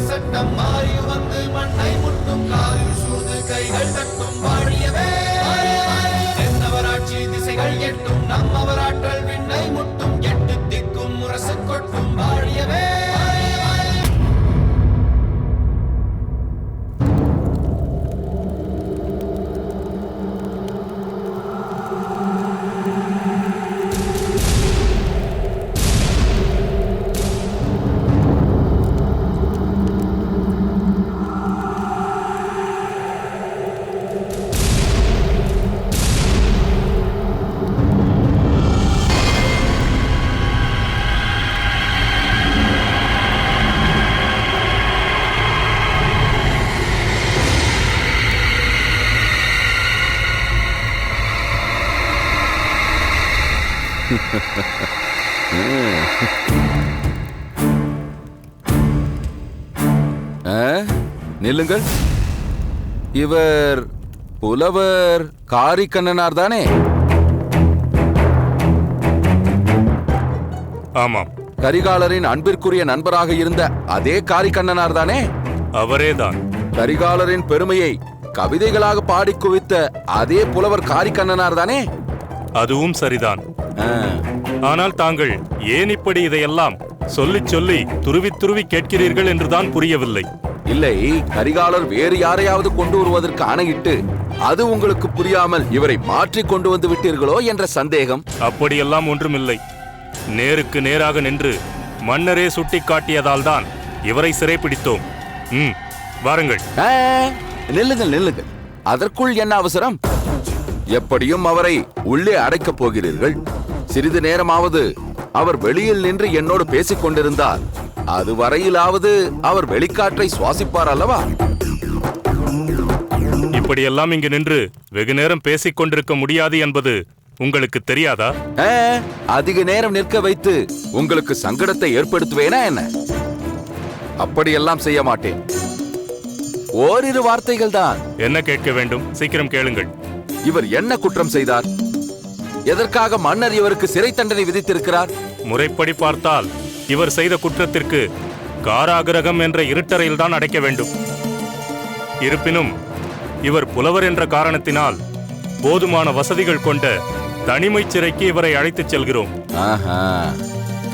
சட்டம் மாறி வந்து மண்ணை முட்டும் காலில் சூழ்ந்து கைகள் தட்டும் வாழியவே தென்னவராட்சி திசைகள் எட்டும் நம்மவராற்றல் விண்ணை முட்டும் எட்டு திக்கும் முரசு கொட்டும் வாழியவே. நில்லுங்கள். இவர் புலவர் காரிக்கண்ணனார் தானே? ஆமாம். கரிகாலரின் அன்பிற்குரிய நண்பராக இருந்த அதே காரிக்கண்ணனார் தானே? அவரேதான். கரிகாலரின் பெருமையை கவிதைகளாக பாடி குவித்த அதே புலவர் காரிக்கண்ணனார் தானே? அதுவும் சரிதான். ஆனால் தாங்கள் ஏன் இப்படி இதையெல்லாம் சொல்லி சொல்லி துருவி துருவி கேட்கிறீர்கள் என்றுதான் புரியவில்லை. இல்லை, கரிகாலர் வேறு யாரையாவது கொண்டு வருவதற்கு ஆணையிட்டு அது உங்களுக்கு புரியாமல் இவரை மாற்றி கொண்டு வந்து விட்டீர்களோ என்ற சந்தேகம். அப்படியெல்லாம் ஒன்றுமில்லை. நேருக்கு நேராக நின்று மன்னரே சுட்டி காட்டியதால் தான் இவரை சிறைப்பிடித்தோம். வாருங்கள். நில்லுங்கள் நில்லுங்கள். அதற்குள் என்ன அவசரம்? எப்படியும் அவரை உள்ளே அடைக்கப் போகிறீர்கள். சிறிது நேரமாவது அவர் வெளியில் நின்று என்னோடு பேசிக் கொண்டிருந்தார். அது வரையிலாவது அவர் வெளிக்காற்றை சுவாசிப்பார் அல்லவா? இப்படியெல்லாம் இங்கு நின்று வெகு நேரம் பேசிக் கொண்டிருக்க முடியாது என்பது உங்களுக்கு தெரியாதா? அதிக நேரம் நிற்க வைத்து உங்களுக்கு சங்கடத்தை ஏற்படுத்துவேனா என்ன? அப்படியெல்லாம் செய்ய மாட்டேன். ஓரிரு வார்த்தைகள் தான். என்ன கேட்க வேண்டும்? சீக்கிரம் கேளுங்கள். இவர் என்ன குற்றம் செய்தார்? எதற்காக மன்னர் இவருக்கு சிறை தண்டனை விதித்திருக்கிறார்? முறைப்படி பார்த்தால் இவர் செய்த குற்றத்திற்கு காராகிரகம் என்ற இருட்டறையில் தான் அடைக்க வேண்டும். இருப்பினும் இவர் புலவர் என்ற காரணத்தினால் போதுமான வசதிகள் கொண்ட தனிமை சிறைக்கு இவரை அழைத்துச் செல்கிறோம்.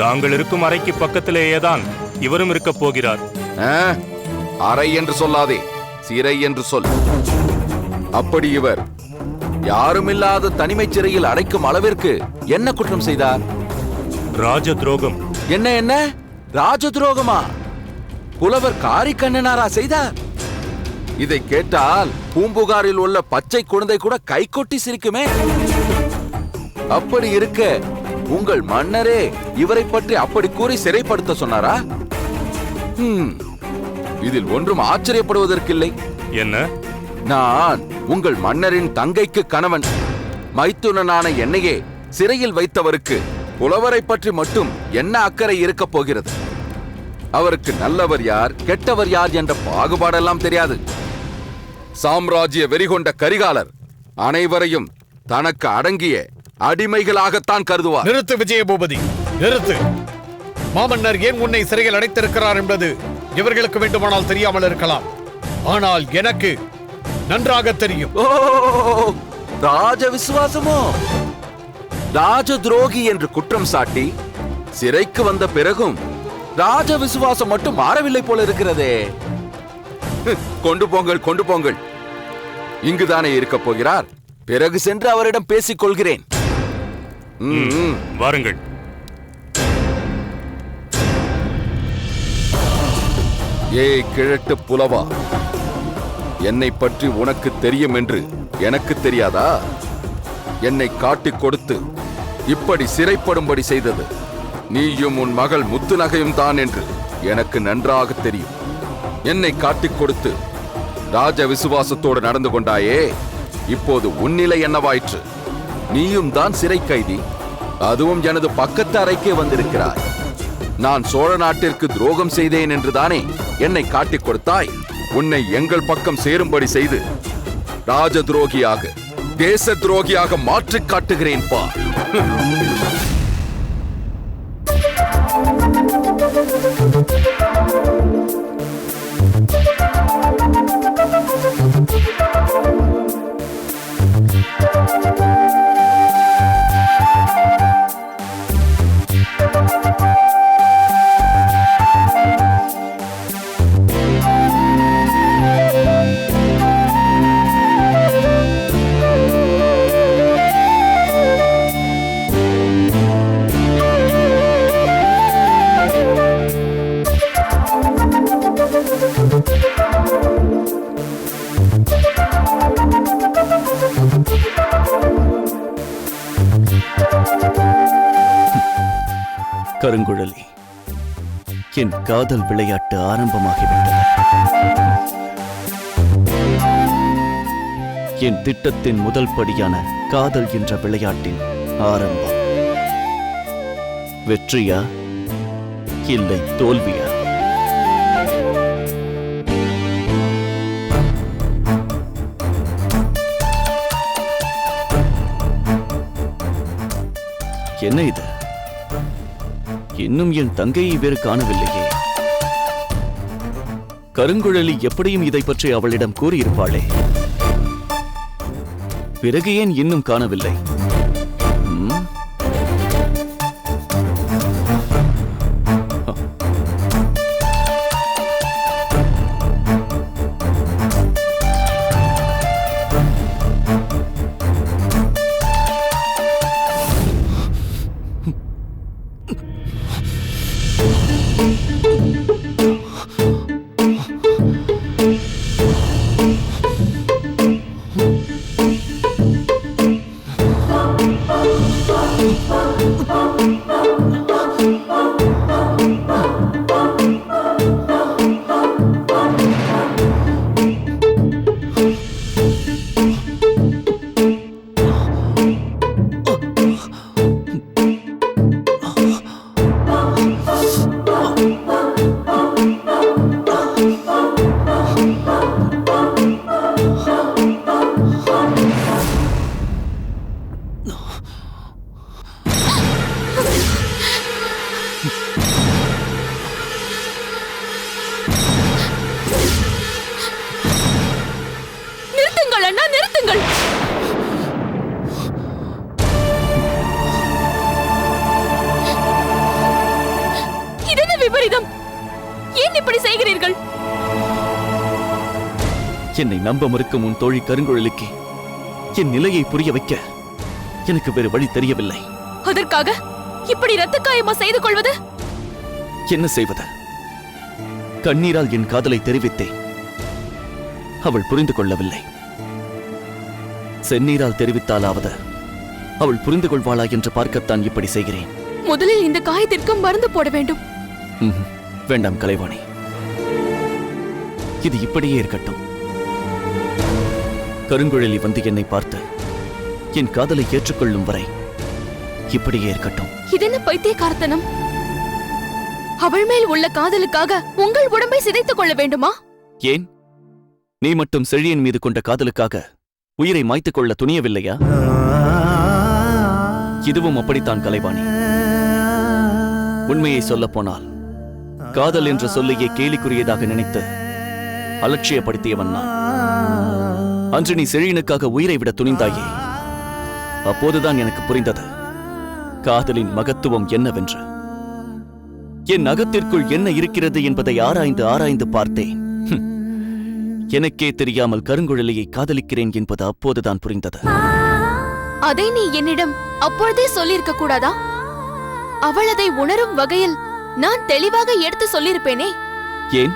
தாங்கள் இருக்கும் அறைக்கு பக்கத்திலேயேதான் இவரும் இருக்கப் போகிறார். அறை என்று சொல்லாதே, சிறை என்று சொல். அப்படி இவர் யாருமில்லாத தனிமை சிறையில் அடைக்கும் அளவிற்கு என்ன குற்றம் செய்தார்? ராஜ துரோகம். என்ன என்ன ராஜ துரோகமா? புலவர் காரிக்கண்ணனாரா செய்தார்? இதை கேட்டால் பூம்புகாரில் உள்ள பச்சை குழந்தை கூட கை கொட்டி சிரிக்குமே. அப்படி இருக்க உங்கள் மன்னரே இவரை பற்றி அப்படி கூறி சிறைப்படுத்த சொன்னாரா? இதில் ஒன்றும் ஆச்சரியப்படுவதற்கில்லை. என்ன? நான் உங்கள் மன்னரின் தங்கைக்கு கணவன். மைத்துனனான என்னையே சிறையில் வைத்தவருக்கு புலவரை பற்றி மட்டும் என்ன அக்கறை இருக்க போகிறது? அவருக்கு நல்லவர் யார் கெட்டவர் யார் என்ற பாகுபாடெல்லாம் தெரியாது. சாம்ராஜ்ய வெறிகொண்ட கரிகாலர் அனைவரையும் தனக்கு அடங்கிய அடிமைகளாகத்தான் கருதுவார். நிறுத்து விஜயபூபதி, நிறுத்து. மாமன்னர் ஏன் உன்னை சிறையில் அடைத்திருக்கிறார் என்பது இவர்களுக்கு வேண்டுமானால் தெரியாமல் இருக்கலாம். ஆனால் எனக்கு நன்றாக தெரியும். ராஜ விசுவாசமோ? ராஜ துரோகி என்று குற்றம் சாட்டி சிறைக்கு வந்த பிறகும் ராஜ விசுவாசம் மட்டும் மாறவில்லை போல இருக்கிறதே. கொண்டு போங்கள் கொண்டு போங்கள். இங்குதானே இருக்க போகிறார். பிறகு சென்று அவரிடம் பேசிக் கொள்கிறேன். வாருங்கள். ஏய் கிழட்டு புலவா, என்னை பற்றி உனக்கு தெரியும் என்று எனக்கு தெரியாதா? என்னை காட்டிக் கொடுத்து இப்படி சிறைப்படும்படி செய்தது நீயும் உன் மகள் முத்துநகையும் தான் என்று எனக்கு நன்றாக தெரியும். என்னை காட்டிக் கொடுத்து ராஜ விசுவாசத்தோடு நடந்து கொண்டாயே, இப்போது உன்னிலை என்னவாயிற்று? நீயும் தான் சிறை கைதி, அதுவும் எனது பக்கத்து அறைக்கே வந்திருக்கிறாய். நான் சோழ நாட்டிற்கு துரோகம் செய்தேன் என்றுதானே என்னை காட்டிக் கொடுத்தாய். உன்னை எங்கள் பக்கம் சேரும்படி செய்து ராஜ துரோகியாக தேச துரோகியாக மாற்றிக் காட்டுகிறேன் பா. கருங்குழலி, என் காதல் விளையாட்டு ஆரம்பமாகிவிட்டது. என் திட்டத்தின் முதல் படியான காதல் என்ற விளையாட்டின் ஆரம்பம். வெற்றியா இல்லை தோல்வியா? என்ன இது? இன்னும் என் தங்கையை வேறு காணவில்லையே. கருங்குழலி எப்படியும் இதை பற்றி அவளிடம் கூறியிருப்பாளே. பிறகு ஏன் இன்னும் காணவில்லை? நிறுத்துங்கள் அண்ணா, நிறுத்துங்கள். இதென்ன விபரீதம்? ஏன் இப்படி செய்கிறீர்கள்? என்னை நம்ப மறுக்கும் உன் தோழி கருங்குழலிக்கு என் நிலையை புரிய வைக்க எனக்கு வேறு வழி தெரியவில்லை. அதற்காக இப்படி இரத்த காயமா செய்து கொள்வது? என்ன செய்வது? கண்ணீரால் என் காதலை தெரிவித்தேன். அவள் புரிந்து கொள்ளவில்லை. செந்நீரால் தெரிவித்தாலாவது அவள் புரிந்து கொள்வாளா என்று பார்க்கத்தான் இப்படி செய்கிறேன். முதலில் இந்த காயத்திற்கு மருந்து போட வேண்டும். வேண்டாம் கலைவாணி, இது இப்படியே இருக்கட்டும். கருங்குழலி வந்து என்னை பார்த்து என் காதலை ஏற்றுக்கொள்ளும் வரை இப்படியே இருக்கட்டும். இதென்ன பைத்தியக்காரத்தனம்? அவள் மேல் உள்ள காதலுக்காக உங்கள் உடம்பை சிதைத்துக் கொள்ள வேண்டுமா? ஏன்? நீ மட்டும் செழியன் மீது கொண்ட காதலுக்காக உயிரை மாய்த்துக் கொள்ள துணியவில்லையா? இதுவும் அப்படித்தான் கலைவாணி. உண்மையை சொல்லப் போனால் காதல் என்ற சொல்லையே கேலிக்குரியதாக நினைத்து அலட்சியப்படுத்தியவன் நான். அன்று நீ செழியனுக்காக உயிரை விட துணிந்தாயே, அப்போதுதான் எனக்கு புரிந்தது காதலின் மகத்துவம் என்னவென்று. என் அகத்திற்குள் என்ன இருக்கிறது என்பதை ஆராய்ந்து ஆராய்ந்து பார்த்தேன். எனக்கே தெரியாமல் கருங்குழலியை காதலிக்கிறேன் என்பது அப்போதுதான் புரிந்தது. அதை நீ என்னிடம் அப்பொழுதே சொல்லியிருக்க கூடாதா? அவள் அதை உணரும் வகையில் நான் தெளிவாக எடுத்து சொல்லியிருப்பேனே. ஏன்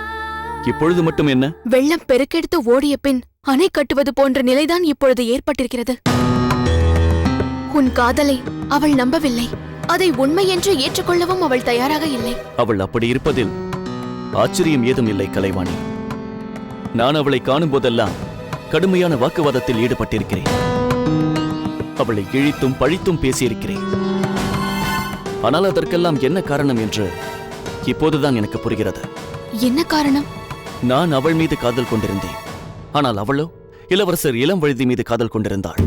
இப்பொழுது மட்டும் என்ன? வெள்ளம் பெருக்கெடுத்து ஓடிய பின் அணை கட்டுவது போன்ற நிலைதான் இப்பொழுது ஏற்பட்டிருக்கிறது. உன் காதலை அவள் நம்பவில்லை. அதை உண்மை என்று ஏற்றுக்கொள்ளவும் அவள் தயாராக இல்லை. அவள் அப்படி இருப்பதில் ஆச்சரியம் ஏதும் இல்லை கலைவாணி. நான் அவளை காணும் போதெல்லாம் கடுமையான வாக்குவாதத்தில் ஈடுபட்டிருக்கிறேன். அவளை இழித்தும் பழித்தும் பேசியிருக்கிறேன். ஆனால் அதற்கெல்லாம் என்ன காரணம் என்று இப்போதுதான் எனக்கு புரிகிறது. என்ன காரணம்? நான் அவள் மீது காதல் கொண்டிருந்தேன். ஆனால் அவளோ இளவரசர் இளம்வழுதி மீது காதல் கொண்டிருந்தாள்.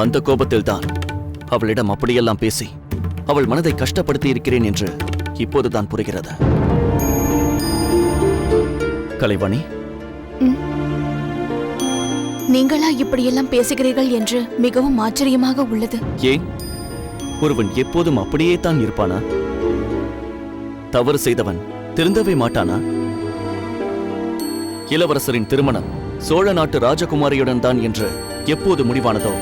அந்த கோபத்தில்தான் அவளிடம் அப்படியெல்லாம் பேசி அவள் மனதை கஷ்டப்படுத்தி இருக்கிறேன் என்று இப்போதுதான் புரிகிறது. கலைவாணி, நீங்களா இப்படியெல்லாம் பேசுகிறீர்கள் என்று மிகவும் ஆச்சரியமாக உள்ளது. ஏன்? ஒருவன் எப்போதும் அப்படியே தான் இருப்பானா? தவறு செய்தவன் திருந்தவே மாட்டானா? இளவரசரின் திருமணம் சோழ நாட்டு ராஜகுமாரியுடன் தான் என்று எப்போது முடிவானதோ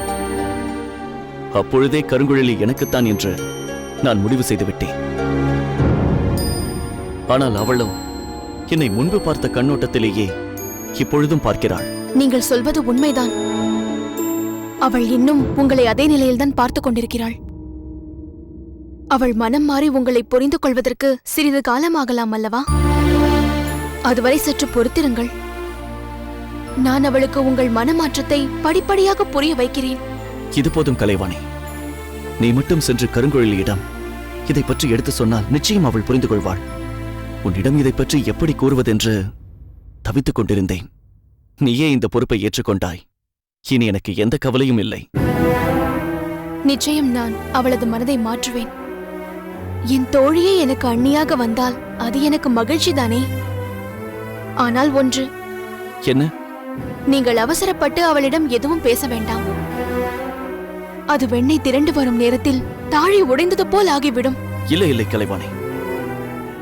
அப்பொழுதே கருங்குழலி எனக்குத்தான் என்று நான் முடிவு செய்துவிட்டேன். ஆனால் அவளோ என்னை முன்பு பார்த்த கண்ணோட்டத்திலேயே இப்பொழுதும் பார்க்கிறாள். நீங்கள் சொல்வது உண்மைதான். அவள் இன்னும் உங்களை அதே நிலையில்தான் பார்த்துக் கொண்டிருக்கிறாள். அவள் மனம் மாறி உங்களை புரிந்து கொள்வதற்கு சிறிது காலமாகலாம் அல்லவா? அதுவரை சற்று பொறுத்திருங்கள். நான் அவளுக்கு உங்கள் மனமாற்றத்தை படிப்படியாக புரிய வைக்கிறேன். இது போதும் கலைவாணி. நீ மட்டும் சென்று கருங்குழலியிடம் இதை பற்றி எடுத்து சொன்னால் நிச்சயம் அவள் புரிந்து கொள்வாள். உன்னிடம் இதை பற்றி எப்படி கூறுவதென்று தவித்துக் கொண்டிருந்தேன். நீயே இந்த பொறுப்பை ஏற்றுக்கொண்டாய். இனி எனக்கு எந்த கவலையும் இல்லை. நிச்சயம் நான் அவளது மனதை மாற்றுவேன். என் தோழியே எனக்கு அண்ணியாக வந்தால் அது எனக்கு மகிழ்ச்சிதானே. ஆனால் ஒன்று. என்ன? நீங்கள் அவசரப்பட்டு அவளிடம் எதுவும் பேச வேண்டாம். அது வெண்ணெய் திரண்டு வரும் நேரத்தில் தாழி உடைந்தது போல் ஆகிவிடும். இல்லை இல்லை கலைவாணி,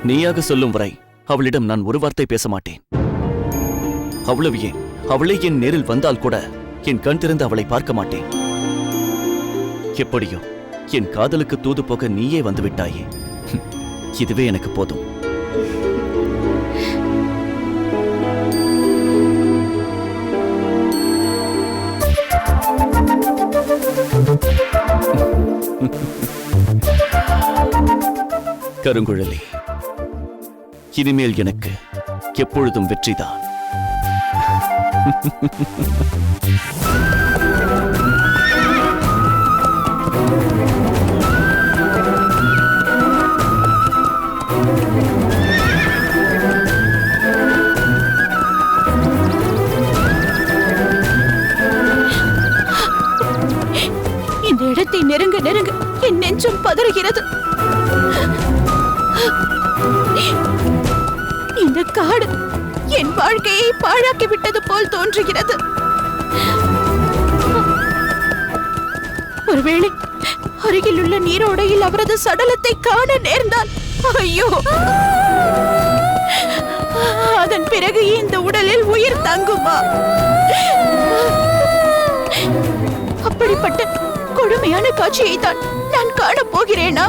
நீயாக சொல்லும் வரை அவளிடம் நான் ஒரு வார்த்தை பேச மாட்டேன். அவ்வளவு ஏன், அவளே என் நேரில் வந்தால் கூட என் கண் திறந்து அவளை பார்க்க மாட்டேன். எப்படியோ என் காதலுக்கு தூது போக நீயே வந்துவிட்டாயே, இதுவே எனக்கு போதும். கருங்குழலி, இனிமேல் எனக்கு எப்பொழுதும் வெற்றிதான். இந்த இடத்தை நெருங்க நெருங்க என் நெஞ்சம் பதறுகிறது. இந்த காடு என் வாழ்க்கையை பாழாக்கி விட்டது போல் தோன்றுகிறது. ஒருவேளை அருகில் உள்ள நீரோடையில் அவரது சடலத்தை காண நேர்ந்தால், ஐயோ, அதன் பிறகு இந்த உடலில் உயிர் தங்குமா? அப்படிப்பட்ட கொடுமையான காட்சியை தான் நான் காணப் போகிறேனா?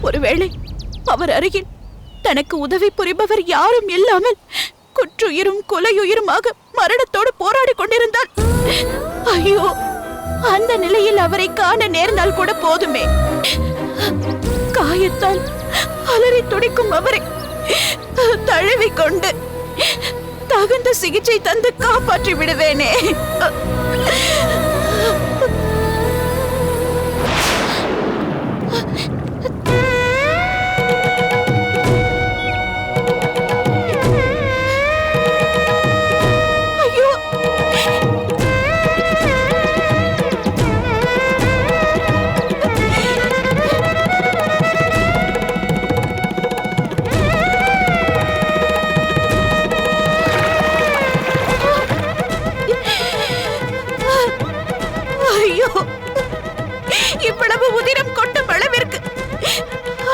ஒருவேளை அவர் அருகில் தனக்கு உதவி புரிபவர் யாரும் இல்லாமல் குற்றுயிரும் கொலையுயிருமாக மரணத்தோடு போராடி கொண்டிருந்தால், ஐயோ, அந்த நிலையில் அவரை காண நேர்ந்தால் கூட போதுமே. காயத்தால் அலறி துடிக்கும் அவரை தழுவிக்கொண்டு தகுந்த சிகிச்சை தந்து காப்பாற்றி விடுவேனே. இவ்வளவு உதிரம் கொட்டும் அளவிற்கு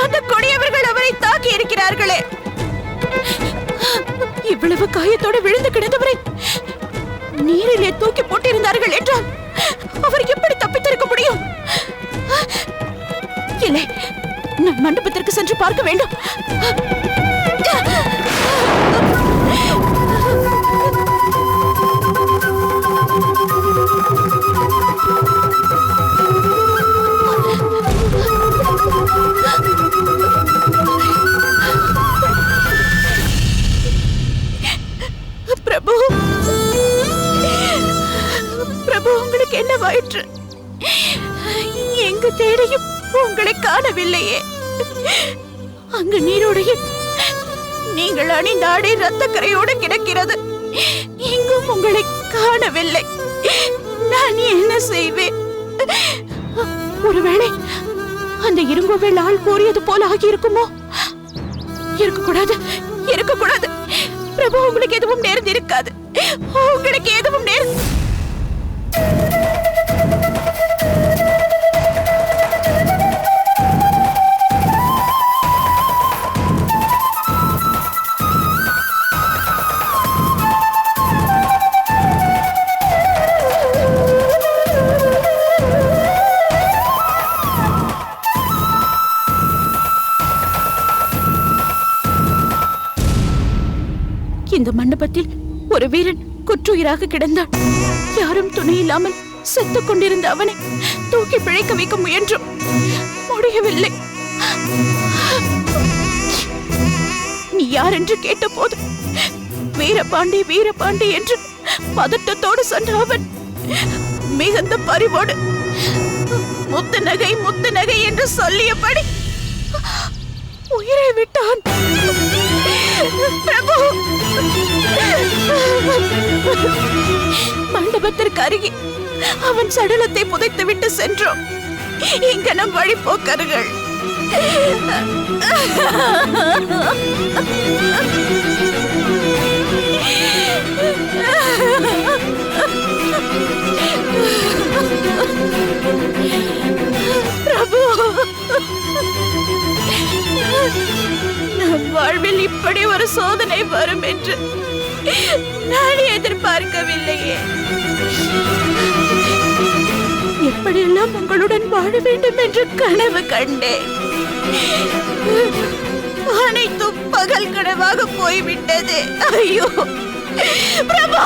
அந்த கொடியவர்கள் அவரை தாக்கி இருக்கிறார்களே. இவ்வளவு காயத்தோடு விழுந்து கிடந்தவரை நீரிலே தூக்கி போட்டிருந்தார்கள் என்றால் அவர் எப்படி தப்பித்திருக்க முடியும்? இல்லை, நான் மண்டபத்திற்கு சென்று பார்க்க வேண்டும். பிரபு, பிரபு, உங்களுக்கு என்னவாயிற்று? எங்கு தேடியும் உங்களை காணவில்லையே. அங்கு நீரோடையில் நீங்கள் அணிந்த ஆடை ரத்தக்கரையோடு கிடக்கிறது. எங்கும் உங்களை காணவில்லை. நான் என்ன செய்வேன்? ஒருவேளை அந்த இரும்புவேல் ஆள் கூறியது போல ஆகியிருக்குமோ? இருக்கக்கூடாது, இருக்கக்கூடாது. பிரபு, உங்களுக்கு எதுவும் நேர்ந்து இருக்காது. உங்களுக்கு எதுவும் நேர்ந்து. இந்த மண்டபத்தில் ஒரு வீரன் குற்றுயிராக கிடந்தான். யாரும் துணை இல்லாமல் செத்துக் கொண்டிருந்த அவனை தூக்கி பிழைக்க வைக்க முயன்றும் முடியவில்லை. நீ யார் என்று கேட்டபோது வீரபாண்டி வீரபாண்டி என்று பதட்டத்தோடு சொன்ன அவன் மிகுந்த பரிவோடு முத்து நகை என்று சொல்லியபடி உயிரை விட்டான். பிரபு, மண்டபத்திற்கு அருகே அவன் சடலத்தை புதைத்துவிட்டு சென்றோம். இங்க நம் வழிபோக்கர்கள். பிரபு, நம் வாழ்வில் இப்படி ஒரு சோதனை வரும் என்று நான் எதிர்பார்க்கவில்லையே. எப்படியெல்லாம் உங்களுடன் வாழ வேண்டும் என்று கனவு கண்டேன். அனைத்தும் பகல் கனவாக போய்விட்டது. ஐயோ பிரபு!